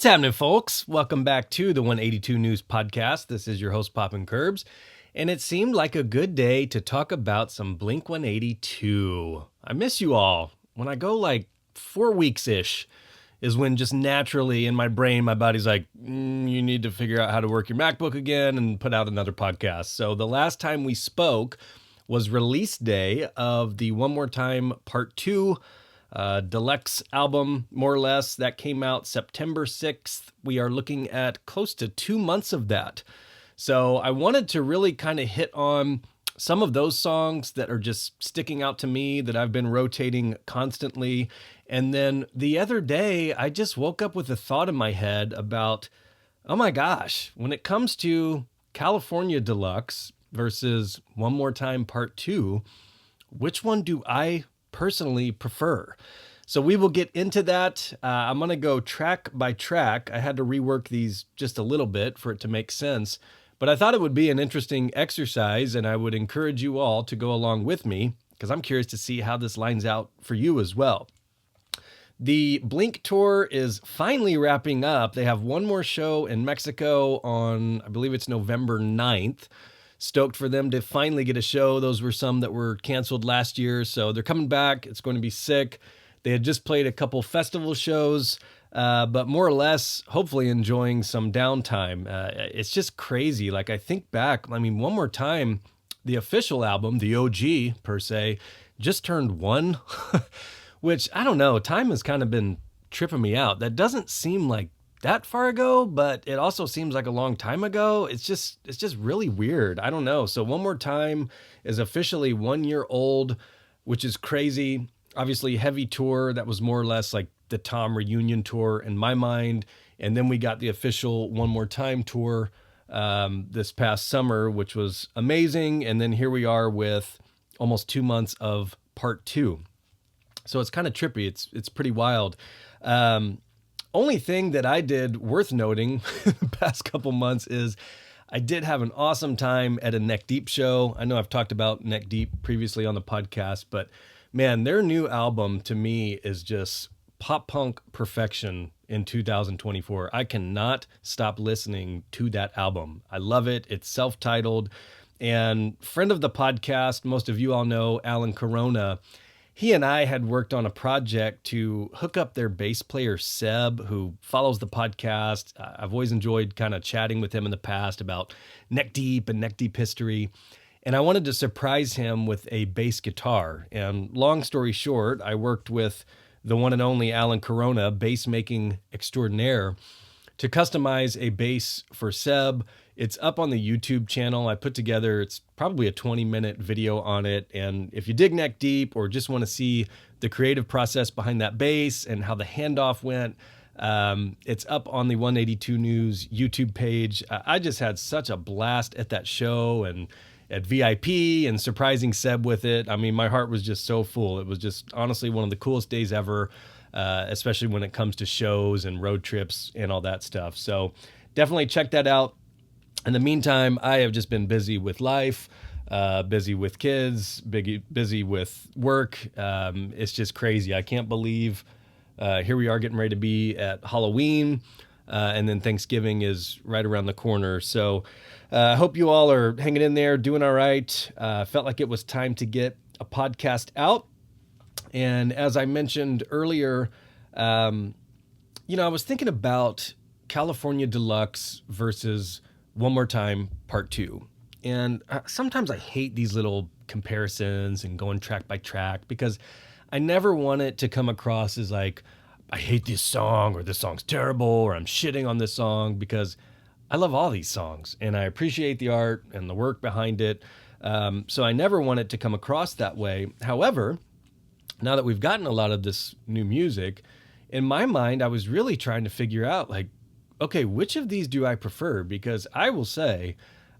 What's happening, folks? Welcome back to the 182 News Podcast. This is your host, poppincurbs, and it seemed like a good day to talk about some Blink 182. I miss you all. When I go like 4 weeks-ish is when just naturally in my brain, my body's like, you need to figure out how to work your MacBook again and put out another podcast. So the last time we spoke was release day of the One More Time Part-2 Deluxe album, more or less. That came out September 6th. We are looking at close to 2 months of that. So I wanted to really kind of hit on some of those songs that are just sticking out to me that I've been rotating constantly. And then the other day, I just woke up with a thought in my head about, oh my gosh, when it comes to California Deluxe versus One More Time Part 2, which one do I personally prefer? So we will get into that. I'm going to go track by track. I had to rework these just a little bit for it to make sense, but I thought it would be an interesting exercise, and I would encourage you all to go along with me because I'm curious to see how this lines out for you as well. The Blink tour is finally wrapping up. They have one more show in Mexico on, I believe it's November 9th. Stoked for them to finally get a show. Those were some that were canceled last year, so they're coming back. It's going to be sick. They had just played a couple festival shows, but more or less, hopefully enjoying some downtime. It's just crazy. Like, I think back, One More Time, the official album, the OG per se, just turned 1, which, I don't know, time has kind of been tripping me out. That doesn't seem like that far ago, but it also seems like a long time ago. It's just really weird. I don't know. So One More Time is officially 1 year old, which is crazy. Obviously, heavy tour. That was more or less like the Tom reunion tour in my mind. And then we got the official One More Time tour this past summer, which was amazing. And then here we are with almost 2 months of Part 2. So it's kind of trippy. It's pretty wild. Only thing that I did worth noting the past couple months is I did have an awesome time at a Neck Deep show. I know I've talked about Neck Deep previously on the podcast, but man, their new album to me is just pop punk perfection in 2024. I cannot stop listening to that album. I love it. It's self-titled. And friend of the podcast, most of you all know Alan Corona. He and I had worked on a project to hook up their bass player, Seb, who follows the podcast. I've always enjoyed kind of chatting with him in the past about Neck Deep and Neck Deep history. And I wanted to surprise him with a bass guitar. And long story short, I worked with the one and only Alan Corona, bass making extraordinaire, to customize a bass for Seb. It's up on the YouTube channel. I put together, it's probably a 20-minute video on it. And if you dig Neck Deep or just want to see the creative process behind that bass and how the handoff went, it's up on the 182 News YouTube page. I just had such a blast at that show and at VIP and surprising Seb with it. My heart was just so full. It was just honestly one of the coolest days ever, especially when it comes to shows and road trips and all that stuff. So definitely check that out. In the meantime, I have just been busy with life, busy with kids, busy with work. It's just crazy. I can't believe here we are getting ready to be at Halloween, and then Thanksgiving is right around the corner. So I hope you all are hanging in there, doing all right. Felt like it was time to get a podcast out. And as I mentioned earlier, I was thinking about California Deluxe versus One More Time Part 2. And sometimes I hate these little comparisons and going track by track because I never want it to come across as like, I hate this song or this song's terrible or I'm shitting on this song, because I love all these songs and I appreciate the art and the work behind it. So I never want it to come across that way. However, now that we've gotten a lot of this new music, in my mind, I was really trying to figure out like, okay, which of these do I prefer? Because I will say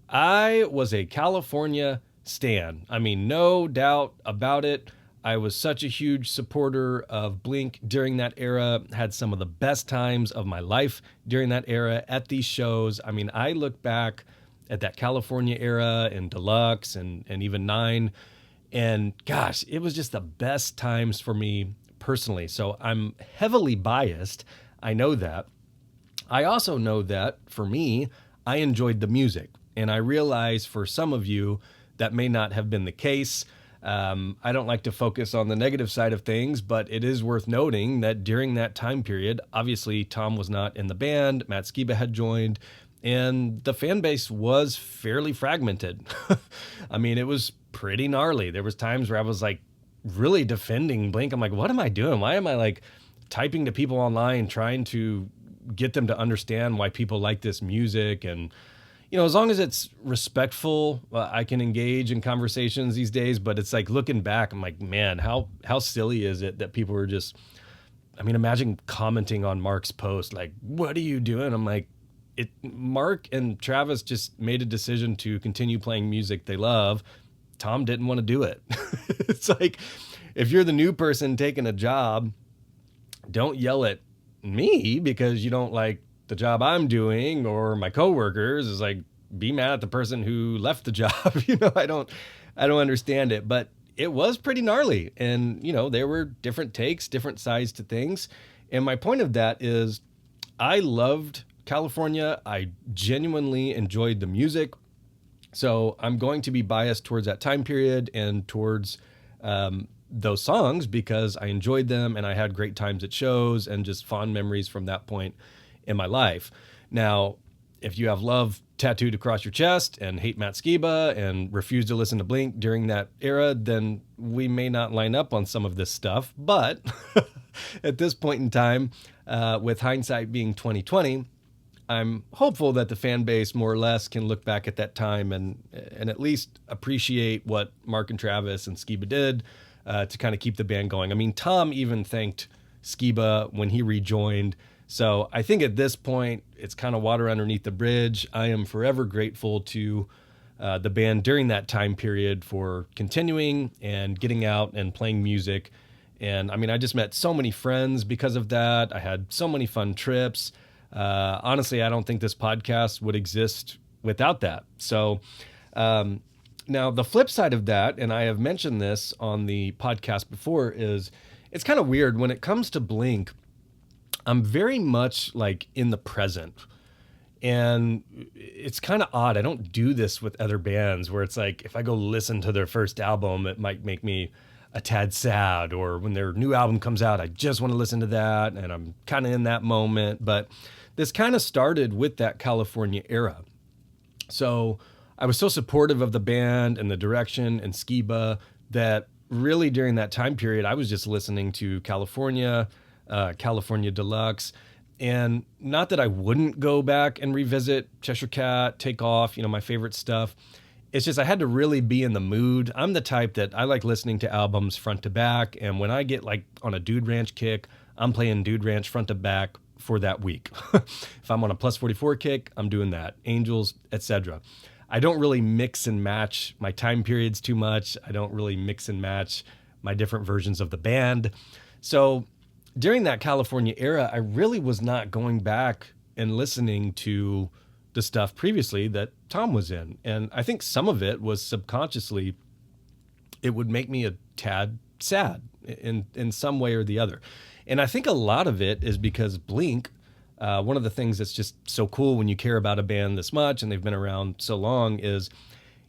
I was a California stan. No doubt about it. I was such a huge supporter of Blink during that era, had some of the best times of my life during that era at these shows. I look back at that California era and Deluxe and even 9, and gosh, it was just the best times for me personally. So I'm heavily biased. I know that. I also know that for me, I enjoyed the music. And I realize for some of you, that may not have been the case. I don't like to focus on the negative side of things, but it is worth noting that during that time period, obviously Tom was not in the band, Matt Skiba had joined, and the fan base was fairly fragmented. I mean, it was pretty gnarly. There was times where I was like really defending Blink. I'm like, what am I doing? Why am I like typing to people online, trying to get them to understand why people like this music? And as long as it's respectful, I can engage in conversations these days. But it's like looking back, I'm like, man, how silly is it that people were just, I mean, imagine commenting on Mark's post, like, what are you doing? I'm like, Mark and Travis just made a decision to continue playing music they love. Tom didn't want to do it. It's like, if you're the new person taking a job, don't yell at me because you don't like the job I'm doing or my coworkers. Is like, be mad at the person who left the job. I don't understand it, but it was pretty gnarly. And, there were different takes, different sides to things. And my point of that is I loved California. I genuinely enjoyed the music. So I'm going to be biased towards that time period and towards those songs because I enjoyed them and I had great times at shows and just fond memories from that point in my life. Now, if you have love tattooed across your chest and hate Matt Skiba and refuse to listen to Blink during that era, then we may not line up on some of this stuff. But at this point in time, with hindsight being 2020, I'm hopeful that the fan base more or less can look back at that time and at least appreciate what Mark and Travis and Skiba did to kind of keep the band going. I mean, Tom even thanked Skiba when he rejoined. So I think at this point, it's kind of water underneath the bridge. I am forever grateful to the band during that time period for continuing and getting out and playing music. And I mean, I just met so many friends because of that. I had so many fun trips. Honestly, I don't think this podcast would exist without that. So now the flip side of that, and I have mentioned this on the podcast before, is it's kind of weird when it comes to Blink. I'm very much like in the present, and it's kind of odd. I don't do this with other bands where it's like, if I go listen to their first album, it might make me a tad sad, or when their new album comes out, I just want to listen to that. And I'm kind of in that moment, but this kind of started with that California era. So I was so supportive of the band and the direction and Skiba that really during that time period, I was just listening to California Deluxe. And not that I wouldn't go back and revisit Cheshire Cat, Take Off, my favorite stuff. It's just I had to really be in the mood. I'm the type that I like listening to albums front to back. And when I get like on a Dude Ranch kick, I'm playing Dude Ranch front to back for that week. If I'm on a Plus 44 kick, I'm doing that. Angels, etc. I don't really mix and match my time periods too much. I don't really mix and match my different versions of the band. So during that California era, I really was not going back and listening to the stuff previously that Tom was in. And I think some of it was subconsciously, it would make me a tad sad in some way or the other. And I think a lot of it is because Blink, one of the things that's just so cool when you care about a band this much and they've been around so long is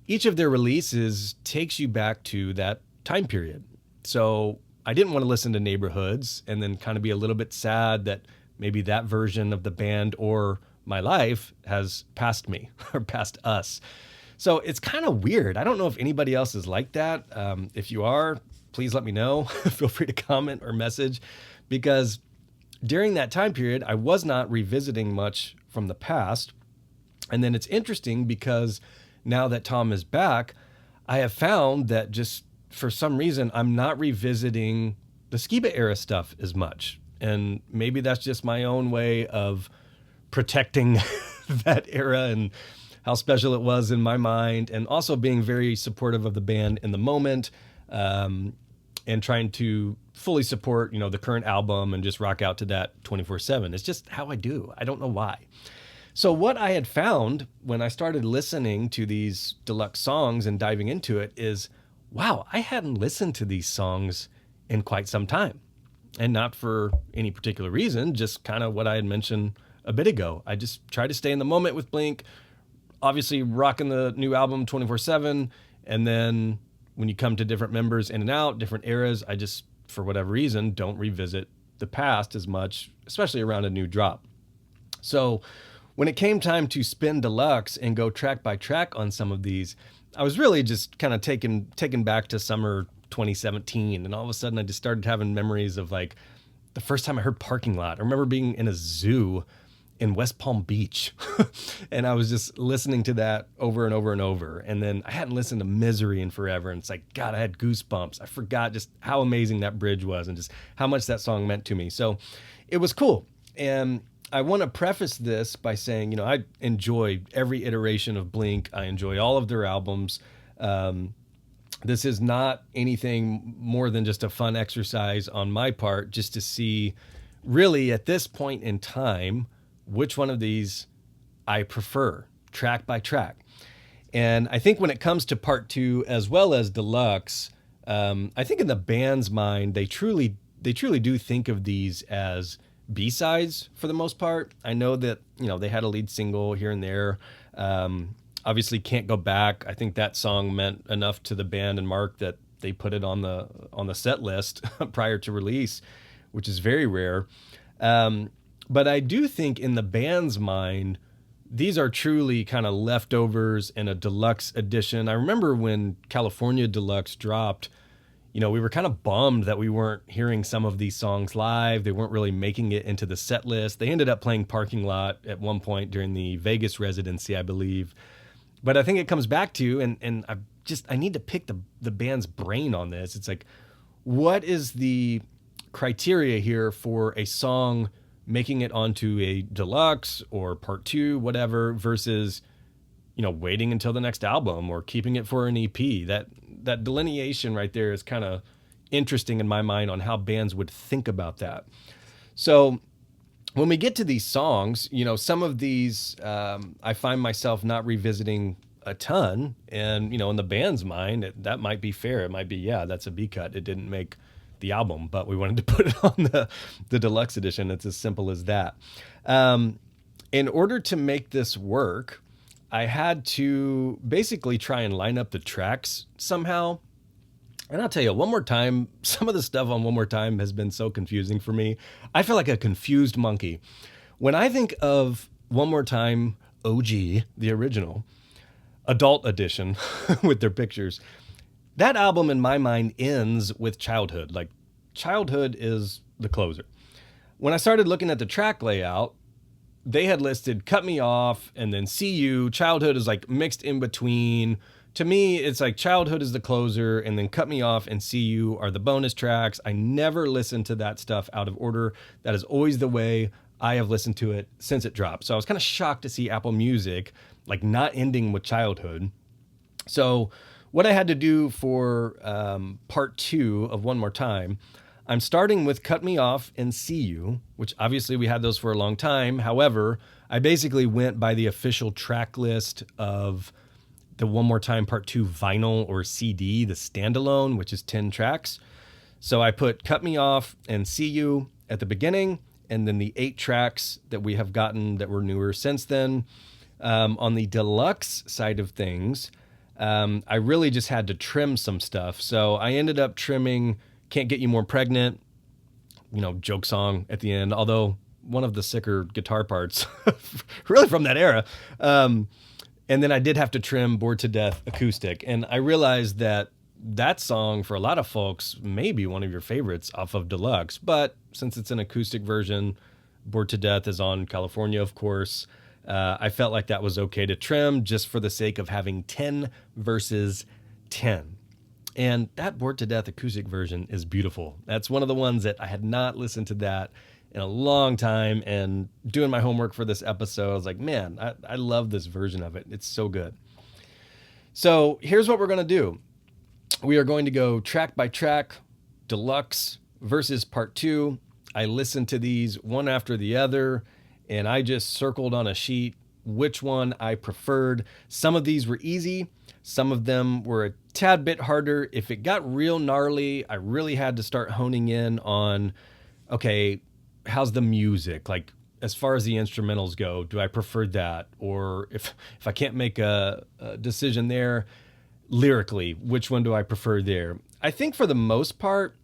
each of their releases takes you back to that time period. So I didn't want to listen to Neighborhoods and then kind of be a little bit sad that maybe that version of the band or my life has passed me or passed us. So it's kind of weird. I don't know if anybody else is like that. If you are, please let me know. Feel free to comment or message, because during that time period, I was not revisiting much from the past. And then it's interesting because now that Tom is back, I have found that just for some reason, I'm not revisiting the Skiba era stuff as much. And maybe that's just my own way of protecting that era and how special it was in my mind, and also being very supportive of the band in the moment, and trying to fully support, the current album and just rock out to that 24/7. It's just how I do. I don't know why. So what I had found when I started listening to these deluxe songs and diving into it is, wow, I hadn't listened to these songs in quite some time. And not for any particular reason, just kind of what I had mentioned a bit ago. I just try to stay in the moment with Blink, obviously rocking the new album 24/7. And then when you come to different members in and out, different eras, I just, for whatever reason, don't revisit the past as much, especially around a new drop. So when it came time to spin Deluxe and go track by track on some of these, I was really just kind of taken back to summer 2017. And all of a sudden I just started having memories of like the first time I heard Parking Lot. I remember being in a zoo in West Palm Beach and I was just listening to that over and over and over. And then I hadn't listened to Misery in forever. And it's like, God, I had goosebumps. I forgot just how amazing that bridge was and just how much that song meant to me. So it was cool. And I want to preface this by saying, you know, I enjoy every iteration of Blink. I enjoy all of their albums. This is not anything more than just a fun exercise on my part, just to see really at this point in time, which one of these I prefer track by track. And I think when it comes to Part 2 as well as Deluxe, I think in the band's mind, they truly do think of these as B-sides for the most part. I know that, you know, they had a lead single here and there. Obviously Can't Go Back. I think that song meant enough to the band and Mark that they put it on the set list prior to release, which is very rare. But I do think in the band's mind, these are truly kind of leftovers in a deluxe edition. I remember when California Deluxe dropped, you know, we were kind of bummed that we weren't hearing some of these songs live. They weren't really making it into the set list. They ended up playing Parking Lot at one point during the Vegas residency, I believe. But I think it comes back to, and I need to pick the band's brain on this. It's like, what is the criteria here for a song making it onto a deluxe or Part 2, whatever, versus, you know, waiting until the next album or keeping it for an EP? That delineation right there is kind of interesting in my mind on how bands would think about that. So when we get to these songs, you know, some of these I find myself not revisiting a ton. And, you know, in the band's mind, that might be fair. It might be, yeah, that's a B cut. It didn't make the album, but we wanted to put it on the deluxe edition. It's as simple as that. In order to make this work, I had to basically try and line up the tracks somehow. And I'll tell you, One More Time, some of the stuff on One More Time has been so confusing for me. I feel like a confused monkey. When I think of One More Time OG, the original, adult edition with their pictures, that album in my mind ends with Childhood. Like, Childhood is the closer. When I started looking at the track layout, they had listed Cut Me Off and then See You. Childhood is like mixed in between. To me, it's like Childhood is the closer and then Cut Me Off and See You are the bonus tracks. I never listen to that stuff out of order. That is always the way I have listened to it since it dropped. So I was kind of shocked to see Apple Music like not ending with Childhood. So what I had to do for Part 2 of One More Time, I'm starting with Cut Me Off and See You, which obviously we had those for a long time. However, I basically went by the official track list of the One More Time Part 2 vinyl or CD, the standalone, which is 10 tracks. So I put Cut Me Off and See You at the beginning, and then the 8 tracks that we have gotten that were newer since then. On the deluxe side of things, I really just had to trim some stuff. So I ended up trimming Can't Get You More Pregnant, you know, joke song at the end, although one of the sicker guitar parts really from that era. And then I did have to trim Bored to Death acoustic. And I realized that song for a lot of folks may be one of your favorites off of Deluxe, but since it's an acoustic version, Bored to Death is on California, of course. I felt like that was okay to trim just for the sake of having 10 versus 10. And that Bored to Death acoustic version is beautiful. That's one of the ones that I had not listened to that in a long time, and doing my homework for this episode, I was like, man, I love this version of it. It's so good. So here's what we're going to do. We are going to go track by track, Deluxe versus Part 2. I listened to these one after the other, and I just circled on a sheet which one I preferred. Some of these were easy. Some of them were a tad bit harder. If it got real gnarly, I really had to start honing in on, okay, how's the music? Like, as far as the instrumentals go, do I prefer that? Or if I can't make a decision there, lyrically, which one do I prefer there? I think for the most part,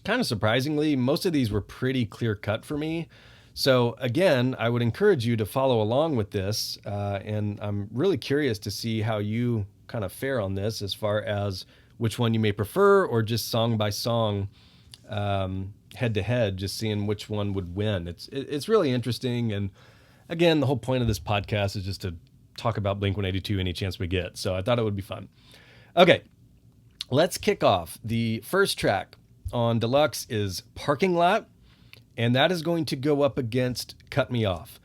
kind of surprisingly, most of these were pretty clear cut for me. So again, I would encourage you to follow along with this. And I'm really curious to see how you kind of fare on this as far as which one you may prefer, or just song by song, head to head, just seeing which one would win. It's really interesting. And again, the whole point of this podcast is just to talk about Blink-182 any chance we get. So I thought it would be fun. Okay, let's kick off. The first track on Deluxe is Parking Lot, and that is going to go up against Cut Me Off.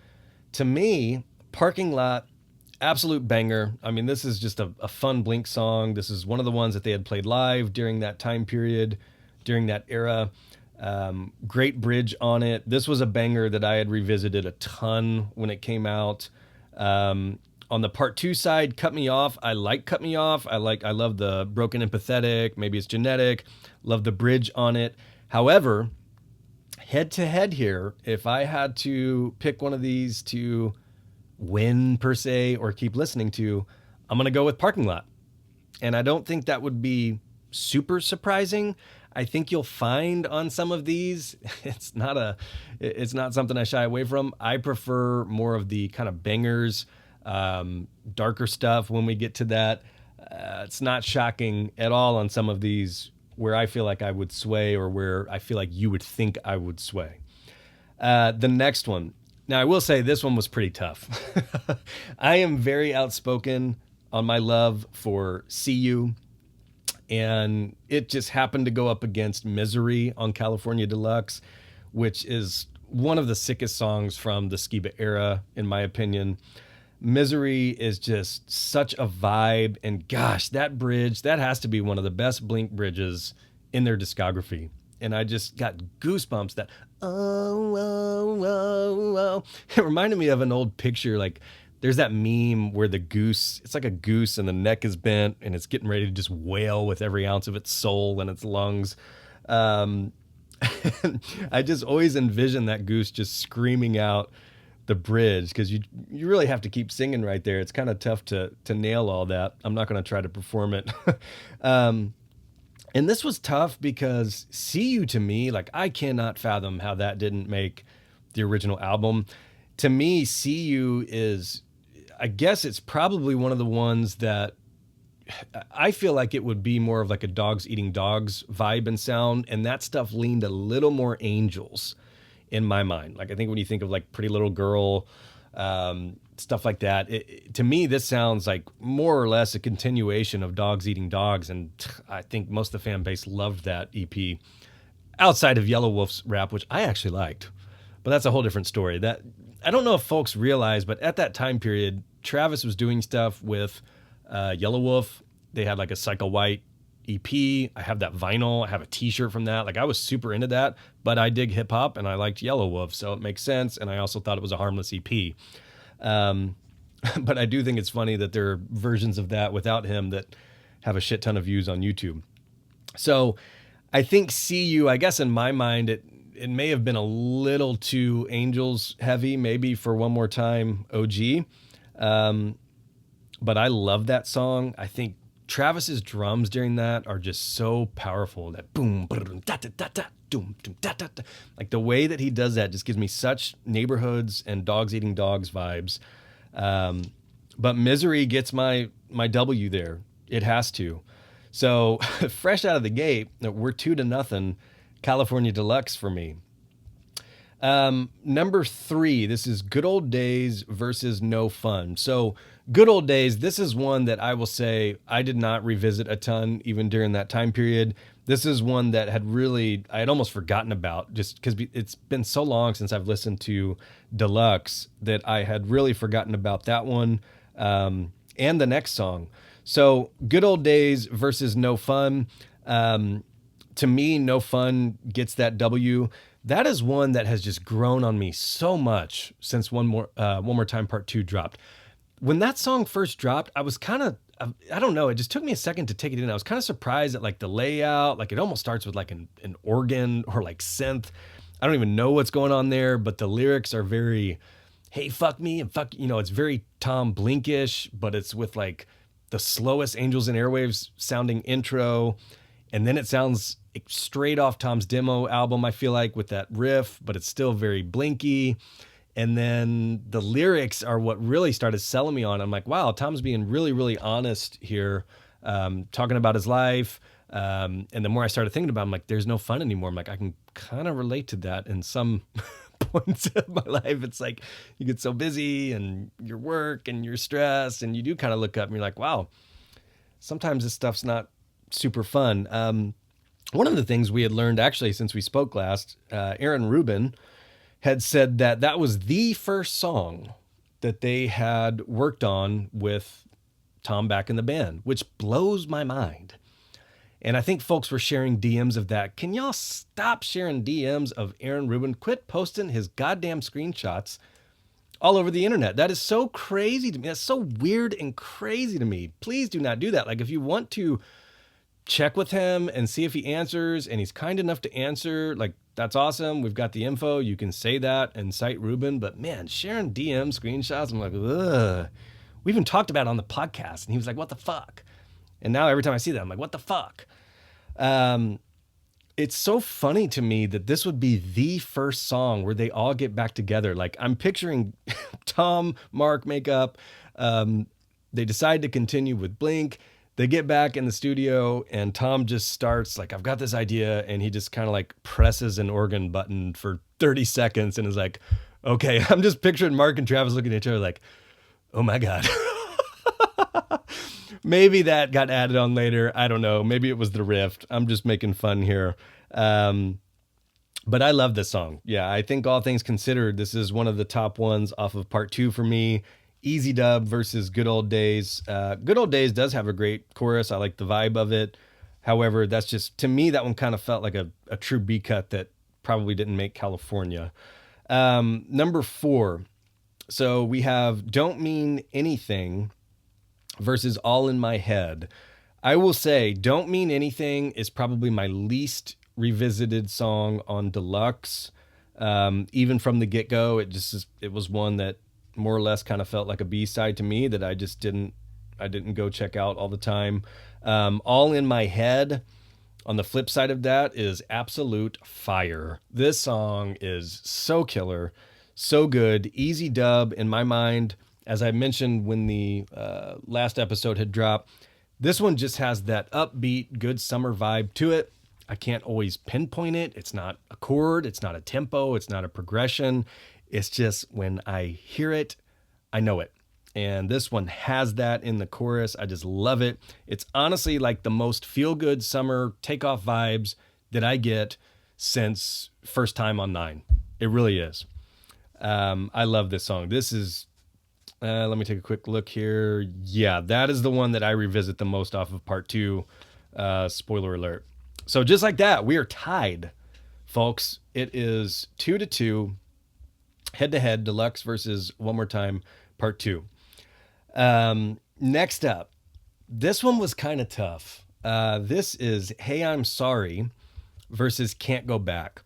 To me, Parking Lot, absolute banger. I mean, this is just a fun Blink song. This is one of the ones that they had played live during that time period, during that era. Great bridge on it. This was a banger that I had revisited a ton when it came out. On the Part-2 side, Cut Me Off, I like Cut Me Off. I love the Broken and Pathetic. Maybe it's genetic. Love the bridge on it. However, head to head here, if I had to pick one of these to win per se or keep listening to, I'm going to go with Parking Lot. And I don't think that would be super surprising. I think you'll find on some of these, it's not something I shy away from. I prefer more of the kind of bangers, darker stuff when we get to that. It's not shocking at all on some of these where I feel like I would sway, or where I feel like you would think I would sway. The next one. Now, I will say this one was pretty tough. I am very outspoken on my love for See You, and it just happened to go up against Misery on California Deluxe, which is one of the sickest songs from the Skiba era, in my opinion. Misery is just such a vibe, and gosh, that bridge, that has to be one of the best Blink bridges in their discography. And I just got goosebumps. That oh, oh, oh, oh. It reminded me of an old picture. Like, there's that meme where the goose, it's like a goose and the neck is bent and it's getting ready to just wail with every ounce of its soul and its lungs. I just always envision that goose just screaming out the bridge, because you really have to keep singing right there. It's kind of tough to nail all that. I'm not going to try to perform it. And this was tough because See You, to me, like, I cannot fathom how that didn't make the original album. To me, See You is, I guess it's probably one of the ones that I feel like it would be more of like a Dogs Eating Dogs vibe and sound. And that stuff leaned a little more Angels in my mind. Like, I think when you think of like Pretty Little Girl, stuff like that, to me, this sounds like more or less a continuation of Dogs Eating Dogs. And I think most of the fan base loved that EP, outside of Yellow Wolf's rap, which I actually liked. But that's a whole different story. That, I don't know if folks realize, but at that time period, Travis was doing stuff with Yellow Wolf. They had like a Cycle White EP. I have that vinyl. I have a t-shirt from that. Like, I was super into that, but I dig hip hop and I liked Yellow Wolf, so it makes sense. And I also thought it was a harmless EP. But I do think it's funny that there are versions of that without him that have a shit ton of views on YouTube. So I think See You, I guess in my mind, it may have been a little too Angels heavy, maybe for One More Time OG. But I love that song. I think Travis's drums during that are just so powerful. That boom, da da da da, doom, da da da. Like, the way that he does that just gives me such Neighborhoods and Dogs Eating Dogs vibes. But Misery gets my W there. It has to. So fresh out of the gate, we're 2-0 California Deluxe for me. Number 3, this is Good Old Days versus No Fun. So Good Old Days, this is one that I will say I did not revisit a ton even during that time period. This is one that I had almost forgotten about, just because it's been so long since I've listened to Deluxe that I had really forgotten about that one, and the next song. So Good Old Days versus No Fun. To me, No Fun gets that W. That is one that has just grown on me so much since One More Time Part-2 dropped. When that song first dropped, I was kind of, I don't know, it just took me a second to take it in. I was kind of surprised at like the layout. Like, it almost starts with like an organ or like synth. I don't even know what's going on there, but the lyrics are very, hey, fuck me and fuck, it's very Tom Blinkish, but it's with like the slowest Angels and Airwaves sounding intro. And then it sounds straight off Tom's demo album, I feel like, with that riff, but it's still very Blinky. And then the lyrics are what really started selling me on. I'm like, wow, Tom's being really, really honest here, talking about his life. And the more I started thinking about it, I'm like, there's no fun anymore. I'm like, I can kind of relate to that in some points of my life. It's like you get so busy and your work and your stress, and you do kind of look up and you're like, wow, sometimes this stuff's not super fun. One of the things we had learned actually since we spoke last, Aaron Rubin had said that that was the first song that they had worked on with Tom back in the band, which blows my mind. And I think folks were sharing DMs of that. Can y'all stop sharing DMs of Aaron Rubin? Quit posting his goddamn screenshots all over the internet. That is so crazy to me. That's so weird and crazy to me. Please do not do that. Like, if you want to check with him and see if he answers and he's kind enough to answer, like, that's awesome. We've got the info. You can say that and cite Rubin. But man, sharing DM screenshots, I'm like, ugh. We even talked about it on the podcast and he was like, what the fuck? And now every time I see that, I'm like, what the fuck? It's so funny to me that this would be the first song where they all get back together. Like, I'm picturing Tom, Mark make up. They decide to continue with Blink. They get back in the studio and Tom just starts like, I've got this idea. And he just kind of like presses an organ button for 30 seconds and is like, okay. I'm just picturing Mark and Travis looking at each other like, oh my God. Maybe that got added on later. I don't know. Maybe it was the riff. I'm just making fun here. But I love this song. Yeah, I think all things considered, this is one of the top ones off of Part-2 for me. Easy Dub versus Good Old Days. Good Old Days does have a great chorus. I like the vibe of it. However, that's just, to me, that one kind of felt like a true B cut that probably didn't make California. Number 4. So we have Don't Mean Anything versus All in My Head. I will say Don't Mean Anything is probably my least revisited song on Deluxe. Even from the get-go, it was one that more or less kind of felt like a B-side to me that I didn't go check out all the time. All in My Head, on the flip side of that, is absolute fire. This song is so killer, so good. Easy Dub in my mind. As I mentioned when the last episode had dropped, this one just has that upbeat, good summer vibe to it. I can't always pinpoint it. It's not a chord. It's not a tempo. It's not a progression. It's just when I hear it, I know it. And this one has that in the chorus. I just love it. It's honestly like the most feel-good summer takeoff vibes that I get since First Time on 9. It really is. I love this song. This is... let me take a quick look here. Yeah, that is the one that I revisit the most off of Part-2. Spoiler alert. So just like that, we are tied, folks. It is 2-2, head-to-head, Deluxe versus One More Time, Part-2. Next up, this one was kind of tough. This is Hey, I'm Sorry versus Can't Go Back.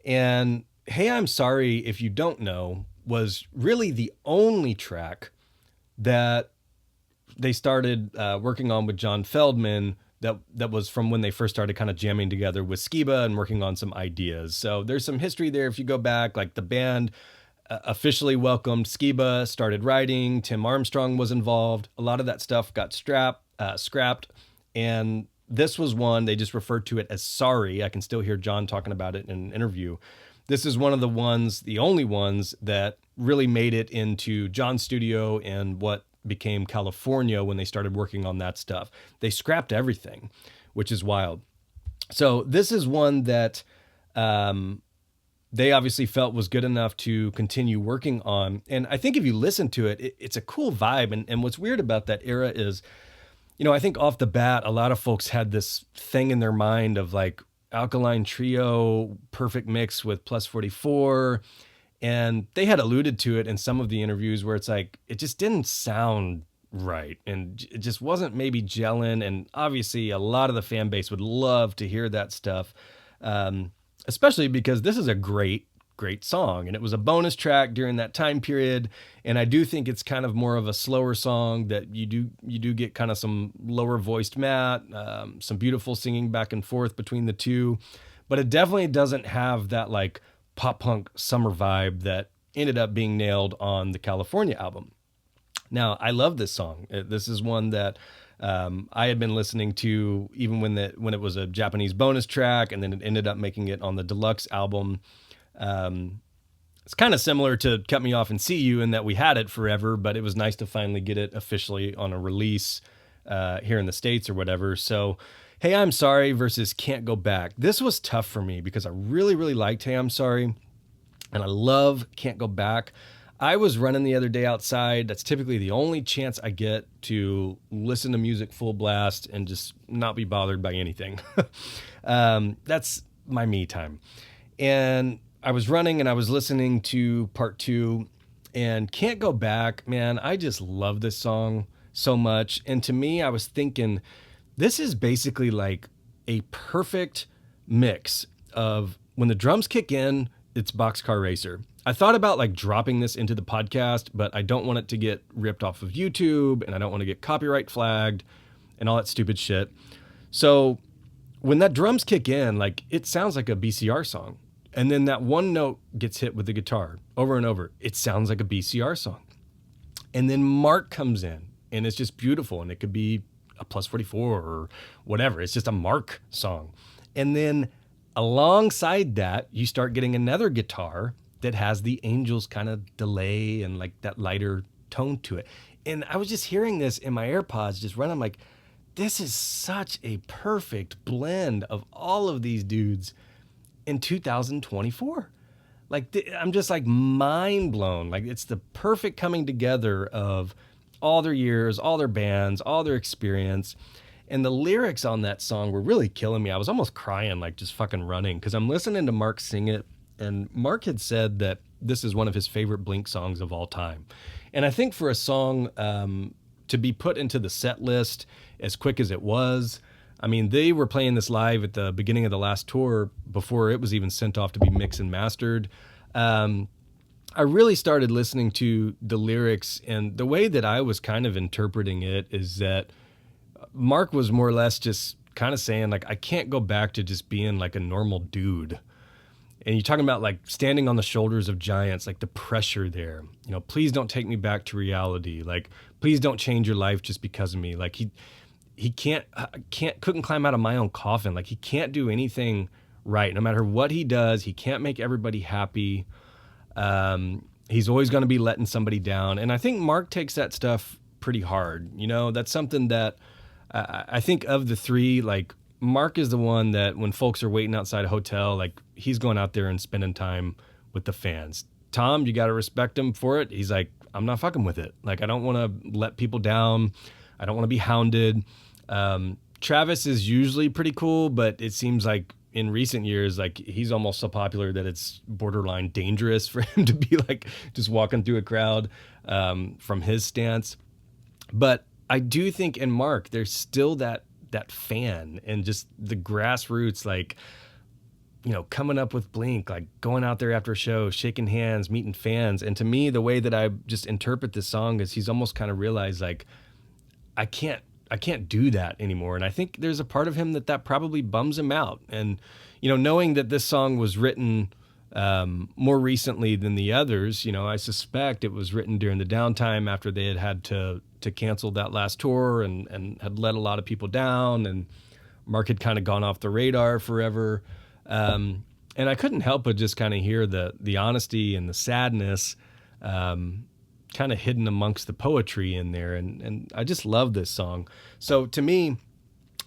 And Hey, I'm Sorry, if you don't know, was really the only track that they started working on with John Feldman that was from when they first started kind of jamming together with Skiba and working on some ideas. So there's some history there if you go back, like the band officially welcomed Skiba, started writing, Tim Armstrong was involved. A lot of that stuff got scrapped, and this was one, they just referred to it as Sorry. I can still hear John talking about it in an interview. This is one of the ones, the only ones that really made it into John's studio and what became California when they started working on that stuff. They scrapped everything, which is wild. So this is one that they obviously felt was good enough to continue working on. And I think if you listen to it, it's a cool vibe. And what's weird about that era is, I think off the bat, a lot of folks had this thing in their mind of like Alkaline Trio, perfect mix with Plus 44. And they had alluded to it in some of the interviews where it's like, it just didn't sound right. And it just wasn't maybe gelling. And obviously a lot of the fan base would love to hear that stuff. especially because this is a great, great song. And it was a bonus track during that time period. And I do think it's kind of more of a slower song that you do get kind of some lower voiced Matt, some beautiful singing back and forth between the two. But it definitely doesn't have that like pop punk summer vibe that ended up being nailed on the California album. Now, I love this song. This is one that I had been listening to even when it was a Japanese bonus track, and then it ended up making it on the deluxe album. It's kind of similar to Cut Me Off and See You in that we had it forever, but it was nice to finally get it officially on a release here in the States or whatever. So, Hey, I'm Sorry versus Can't Go Back. This was tough for me because I really, really liked Hey, I'm Sorry, and I love Can't Go Back. I was running the other day outside. That's typically the only chance I get to listen to music full blast and just not be bothered by anything. That's my me time. And I was running and I was listening to Part-2 and Can't Go Back. Man, I just love this song so much. And to me, I was thinking, this is basically like a perfect mix of when the drums kick in, it's Boxcar Racer. I thought about like dropping this into the podcast, but I don't want it to get ripped off of YouTube and I don't want to get copyright flagged and all that stupid shit. So when that drums kick in, like it sounds like a BCR song. And then that one note gets hit with the guitar over and over. It sounds like a BCR song. And then Mark comes in and it's just beautiful. And it could be a plus 44 or whatever. It's just a Mark song. And then alongside that, you start getting another guitar that has the Angels kind of delay and like that lighter tone to it. And I was just hearing this in my AirPods just running. I'm like, this is such a perfect blend of all of these dudes in 2024. Like, I'm just like mind blown. Like, it's the perfect coming together of all their years, all their bands, all their experience. And the lyrics on that song were really killing me. I was almost crying, like just fucking running, because I'm listening to Mark sing it. And Mark had said that this is one of his favorite Blink songs of all time. And I think for a song to be put into the set list as quick as it was, I mean, they were playing this live at the beginning of the last tour before it was even sent off to be mixed and mastered. I really started listening to the lyrics, and the way that I was kind of interpreting it is that Mark was more or less just kind of saying, like, I can't go back to just being like a normal dude. And you're talking about like standing on the shoulders of giants, like the pressure there, you know, please don't take me back to reality. Like, please don't change your life just because of me. Like he couldn't climb out of my own coffin. Like, he can't do anything right. No matter what he does, he can't make everybody happy. He's always going to be letting somebody down. And I think Mark takes that stuff pretty hard. You know, that's something that I think of the three, like, Mark is the one that when folks are waiting outside a hotel, like, he's going out there and spending time with the fans. Tom, you got to respect him for it. He's like, I'm not fucking with it. Like, I don't want to let people down. I don't want to be hounded. Travis is usually pretty cool, but it seems like in recent years, like, he's almost so popular that it's borderline dangerous for him to be like just walking through a crowd from his stance. But I do think in Mark, there's still that fan and just the grassroots, like, you know, coming up with Blink, like going out there after a show, shaking hands, meeting fans. And to me, the way that I just interpret this song is he's almost kind of realized, like, I can't do that anymore. And I think there's a part of him that probably bums him out. And, you know, knowing that this song was written more recently than the others, you know, I suspect it was written during the downtime after they had to cancel that last tour and had let a lot of people down, and Mark had kind of gone off the radar forever. And I couldn't help but just kind of hear the honesty and the sadness kind of hidden amongst the poetry in there. And I just love this song. So to me,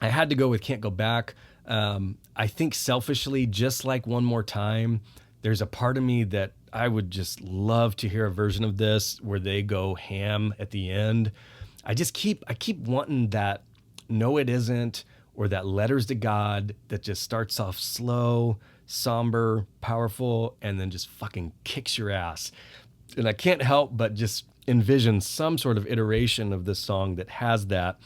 I had to go with Can't Go Back. I think selfishly, just like One More Time, there's a part of me that I would just love to hear a version of this where they go ham at the end. I keep wanting that No It Isn't, or that Letters to God that just starts off slow, somber, powerful, and then just fucking kicks your ass. And I can't help but just envision some sort of iteration of this song that has that.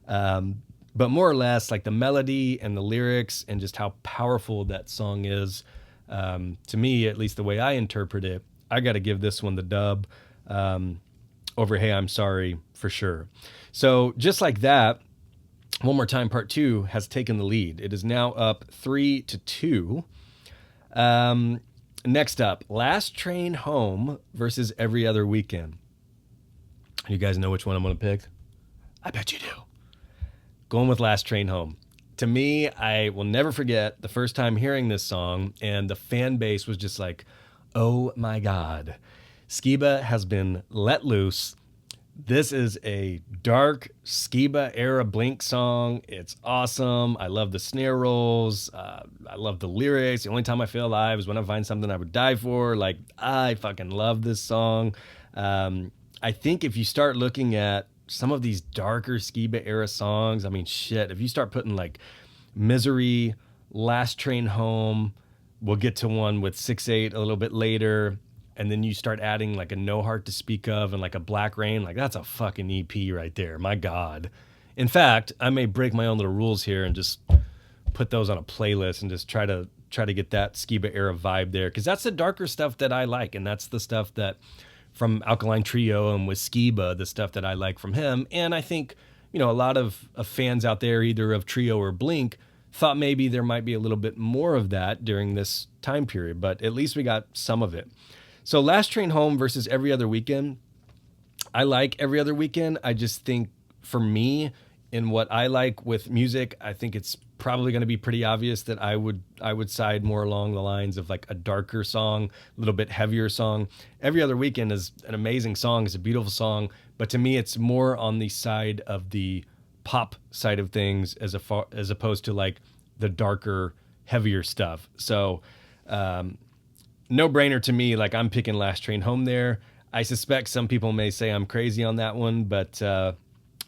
But more or less, like, the melody and the lyrics and just how powerful that song is, To me, at least the way I interpret it, I got to give this one the dub over Hey, I'm Sorry for sure. So just like that, one more time, part 2 has taken the lead. It is now up 3-2. Next up, Last Train Home versus Every Other Weekend. You guys know which one I'm going to pick? I bet you do. Going with Last Train Home. To me, I will never forget the first time hearing this song, and the fan base was just like, oh my God. Skiba has been let loose. This is a dark Skiba era Blink song. It's awesome. I love the snare rolls. I love the lyrics. The only time I feel alive is when I find something I would die for. Like, I fucking love this song. I think if you start looking at some of these darker Skiba era songs, I mean, shit, if you start putting like Misery, Last Train Home, we'll get to one with 6/8 a little bit later, and then you start adding like a No Heart to Speak Of and like a Black Rain, like that's a fucking EP right there. My God. In fact, I may break my own little rules here and just put those on a playlist and just try to get that Skiba era vibe there, because that's the darker stuff that I like, and that's the stuff that from Alkaline Trio and with Skiba, the stuff that I like from him. And I think, you know, a lot of fans out there, either of Trio or Blink, thought maybe there might be a little bit more of that during this time period, but at least we got some of it. So Last Train Home versus Every Other Weekend. I like Every Other Weekend. I just think for me, in what I like with music, I think it's probably going to be pretty obvious that I would side more along the lines of like a darker song, a little bit heavier song. Every Other Weekend is an amazing song. It's a beautiful song, but to me, it's more on the side of the pop side of things as opposed to like the darker, heavier stuff. So, no brainer to me. Like, I'm picking Last Train Home there. I suspect some people may say I'm crazy on that one, but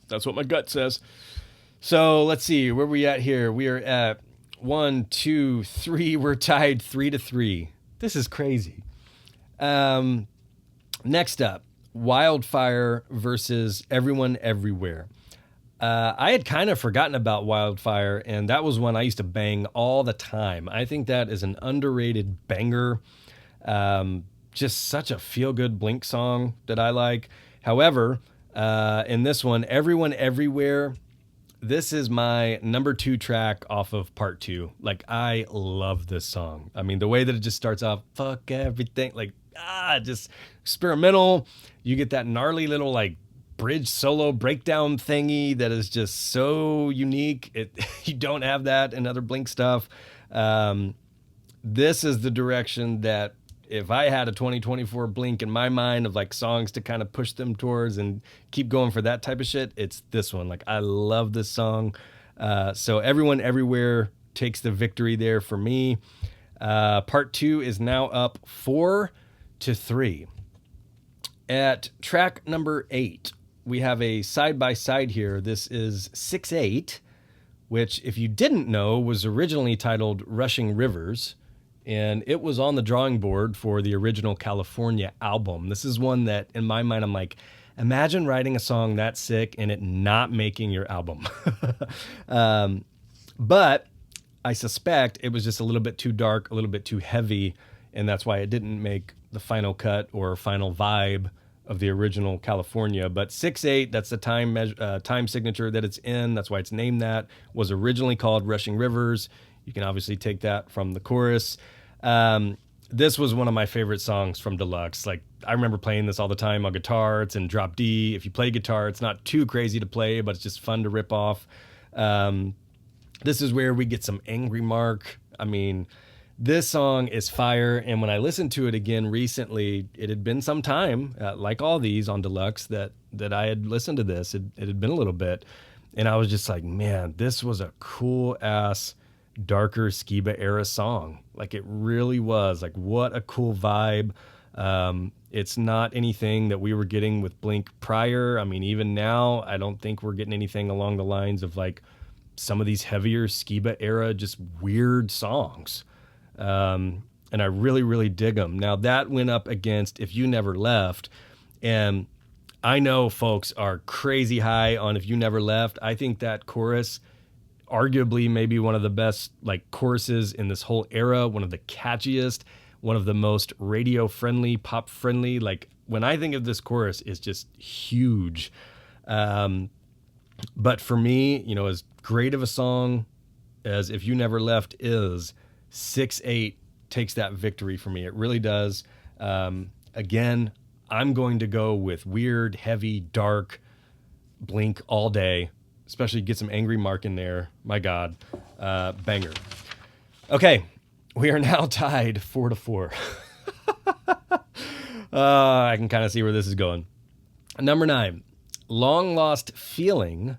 that's what my gut says. So let's see, where we at here? We are at 1, 2, 3. We're tied 3-3. This is crazy. Next up, Wildfire versus Everyone Everywhere. I had kind of forgotten about Wildfire, and that was one I used to bang all the time. I think that is an underrated banger. Just such a feel-good Blink song that I like. However, in this one, Everyone Everywhere, this is my number 2 track off of Part 2. Like, I love this song. I mean, the way that it just starts off, fuck everything, like, just experimental. You get that gnarly little, like, bridge solo breakdown thingy that is just so unique. You don't have that in other Blink stuff. This is the direction that if I had a 2024 Blink in my mind of like songs to kind of push them towards and keep going for that type of shit, it's this one. Like, I love this song. So Everyone Everywhere takes the victory there for me. Part 2 is now up 4-3. At track number 8, we have a side-by-side here. This is 6/8, which, if you didn't know, was originally titled Rushing Rivers, and it was on the drawing board for the original California album. This is one that, in my mind, I'm like, imagine writing a song that sick and it not making your album. But I suspect it was just a little bit too dark, a little bit too heavy, and that's why it didn't make the final cut or final vibe of the original California. But 6/8, that's the time signature that it's in. That's why it's named that. Was originally called Rushing Rivers. You can obviously take that from the chorus. This was one of my favorite songs from Deluxe. Like, I remember playing this all the time on guitar. It's in drop D. If you play guitar, it's not too crazy to play, but it's just fun to rip off. This is where we get some Angry Mark. I mean, this song is fire, and when I listened to it again recently, it had been some time, like all these on Deluxe, that I had listened to this. It had been a little bit, and I was just like, man, this was a cool-ass, darker Skiba era song. Like, it really was. Like, what a cool vibe. It's not anything that we were getting with Blink prior. I mean, even now, I don't think we're getting anything along the lines of, like, some of these heavier Skiba era, just weird songs. And I really, really dig them. Now, that went up against If You Never Left, and I know folks are crazy high on If You Never Left. I think that chorus arguably maybe one of the best like choruses in this whole era, one of the catchiest, one of the most radio friendly, pop friendly. Like when I think of this chorus, it's just huge. But for me, you know, as great of a song as If You Never Left is, 6/8 takes that victory for me. It really does. Again, I'm going to go with weird, heavy, dark Blink all day, especially get some Angry Mark in there. My God, banger. Okay, we are now tied 4-4. I can kind of see where this is going. Number 9, Long Lost Feeling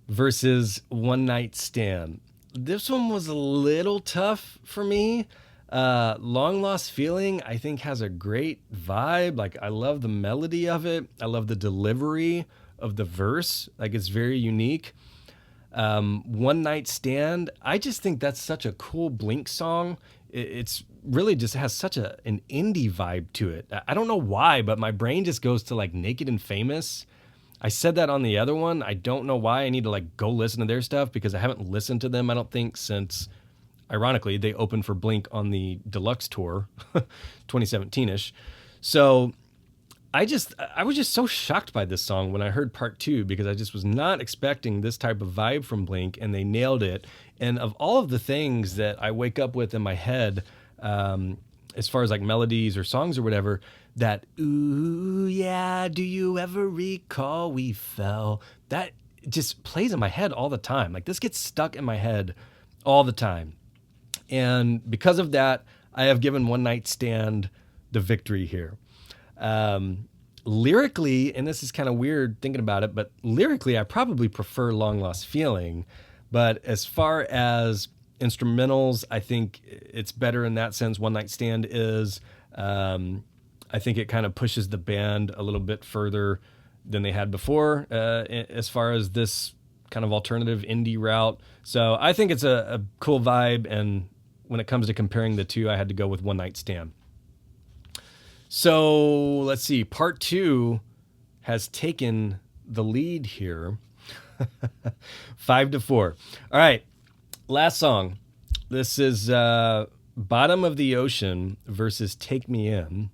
versus One Night Stand. This one was a little tough for me. Long Lost Feeling, I think, has a great vibe. Like, I love the melody of it. I love the delivery of the verse. Like, it's very unique. One Night Stand, I just think that's such a cool Blink song. It's really just has such an indie vibe to it. I don't know why, but my brain just goes to like Naked and Famous. I said that on the other one. I don't know why. I need to like go listen to their stuff because I haven't listened to them, I don't think, since, ironically, they opened for Blink on the Deluxe tour, 2017-ish. So I was just so shocked by this song when I heard Part-2 because I just was not expecting this type of vibe from Blink, and they nailed it. And of all of the things that I wake up with in my head, as far as like melodies or songs or whatever, that ooh yeah, do you ever recall we fell, that just plays in my head all the time. Like, this gets stuck in my head all the time. And because of that, I have given One Night Stand the victory here. Lyrically, and this is kind of weird thinking about it, but lyrically, I probably prefer Long Lost Feeling. But as far as instrumentals, I think it's better in that sense. One Night Stand is. I think it kind of pushes the band a little bit further than they had before, as far as this kind of alternative indie route. So I think it's a cool vibe. And when it comes to comparing the two, I had to go with One Night Stand. So let's see. Part-2 has taken the lead here. 5-4. All right. Last song. This is Bottom of the Ocean versus Take Me In.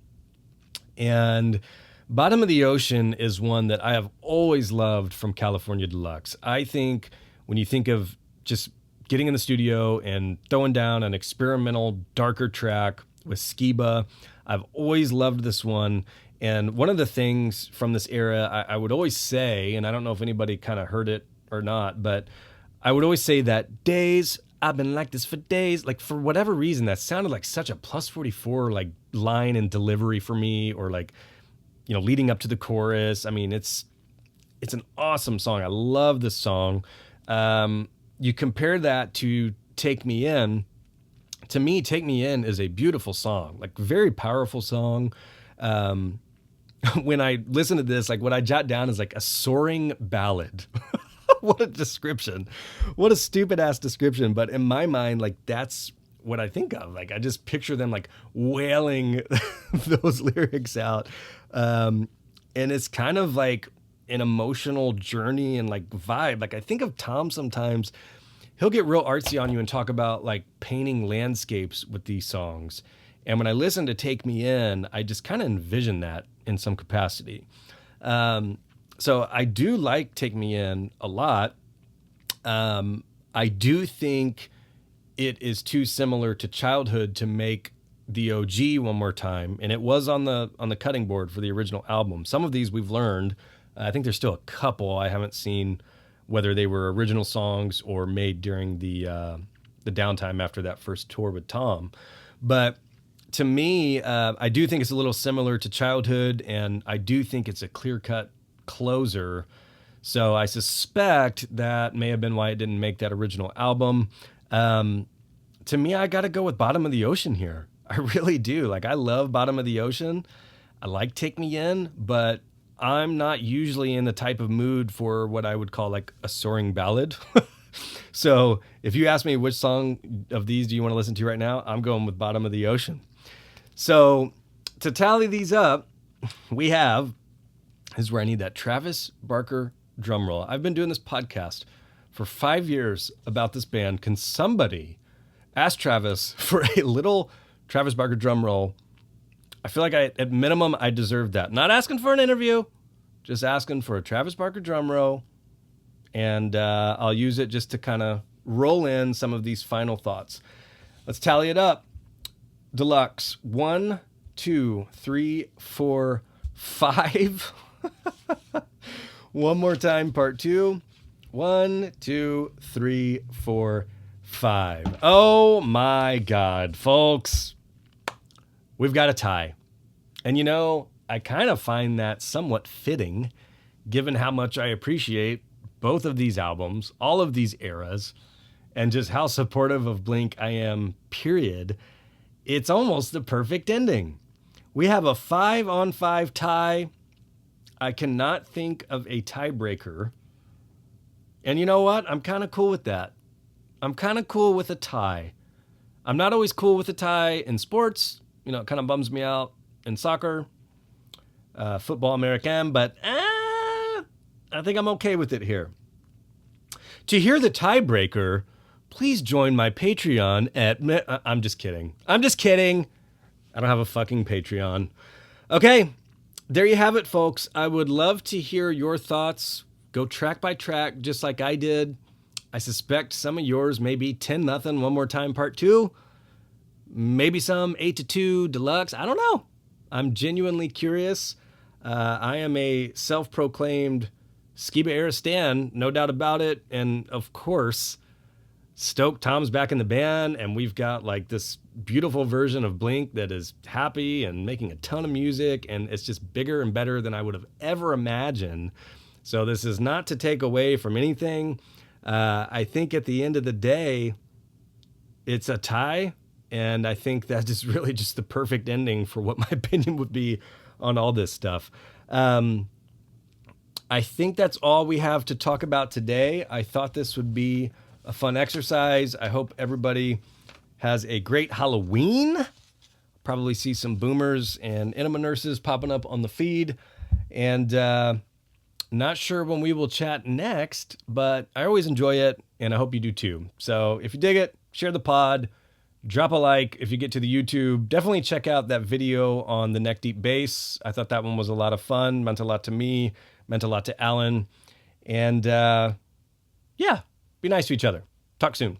And Bottom of the Ocean is one that I have always loved from California Deluxe. I think when you think of just getting in the studio and throwing down an experimental, darker track with Skiba, I've always loved this one. And one of the things from this era, I would always say, and I don't know if anybody kind of heard it or not, but I would always say that days, I've been like this for days. Like, for whatever reason, that sounded like such a plus 44 like line and delivery for me, or like, you know, leading up to the chorus. I mean, it's an awesome song. I love this song. You compare that to Take Me In. To me, Take Me In is a beautiful song, like very powerful song. When I listen to this, like what I jot down is like a soaring ballad. What a description. What a stupid ass description. But in my mind, like, that's what I think of. Like, I just picture them like wailing those lyrics out. And it's kind of like an emotional journey and like vibe. Like, I think of Tom sometimes. He'll get real artsy on you and talk about like painting landscapes with these songs. And when I listen to Take Me In, I just kind of envision that in some capacity. So I do like Take Me In a lot. I do think it is too similar to Childhood to make the OG one more time. And it was on the cutting board for the original album. Some of these we've learned. I think there's still a couple I haven't seen, whether they were original songs or made during the downtime after that first tour with Tom. But to me, I do think it's a little similar to Childhood, and I do think it's a clear-cut closer. So I suspect that may have been why it didn't make that original album. To me, I got to go with Bottom of the Ocean here. I really do. Like, I love Bottom of the Ocean. I like Take Me In, but I'm not usually in the type of mood for what I would call like a soaring ballad. So if you ask me which song of these do you want to listen to right now, I'm going with Bottom of the Ocean. So to tally these up, we have, this is where I need that Travis Barker drum roll. I've been doing this podcast for 5 years about this band. Can somebody ask Travis for a little Travis Barker drum roll? I feel like at minimum, I deserve that. Not asking for an interview, just asking for a Travis Barker drum roll. And I'll use it just to kind of roll in some of these final thoughts. Let's tally it up. Deluxe, 1, 2, 3, 4, 5. One more time, part 2. 1, 2, 3, 4, 5. Oh my God, folks. We've got a tie. And you know, I kind of find that somewhat fitting, given how much I appreciate both of these albums, all of these eras, and just how supportive of Blink I am, period. It's almost the perfect ending. We have a 5-on-5 tie. I cannot think of a tiebreaker. And you know what? I'm kind of cool with that. I'm kind of cool with a tie. I'm not always cool with a tie in sports. You know, it kind of bums me out in soccer, football American, but I think I'm okay with it here. To hear the tiebreaker, please join my Patreon at... I'm just kidding. I'm just kidding. I don't have a fucking Patreon. Okay, there you have it, folks. I would love to hear your thoughts. Go track by track, just like I did. I suspect some of yours may be 10-0, one more time, part 2. Maybe some 8-2 deluxe. I don't know. I'm genuinely curious. I am a self-proclaimed Skiba era stan, no doubt about it. And of course, stoked Tom's back in the band, and we've got like this beautiful version of Blink that is happy and making a ton of music, and it's just bigger and better than I would have ever imagined. So this is not to take away from anything. I think at the end of the day, it's a tie, and I think that is really just the perfect ending for what my opinion would be on all this stuff. I think that's all we have to talk about today. I thought this would be a fun exercise. I hope everybody has a great Halloween. Probably see some boomers and enema nurses popping up on the feed. And not sure when we will chat next, but I always enjoy it, and I hope you do too. So if you dig it, share the pod, drop a like. If you get to the YouTube, definitely check out that video on the neck deep bass. I thought that one was a lot of fun, meant a lot to me, meant a lot to Alan. And yeah, be nice to each other. Talk soon.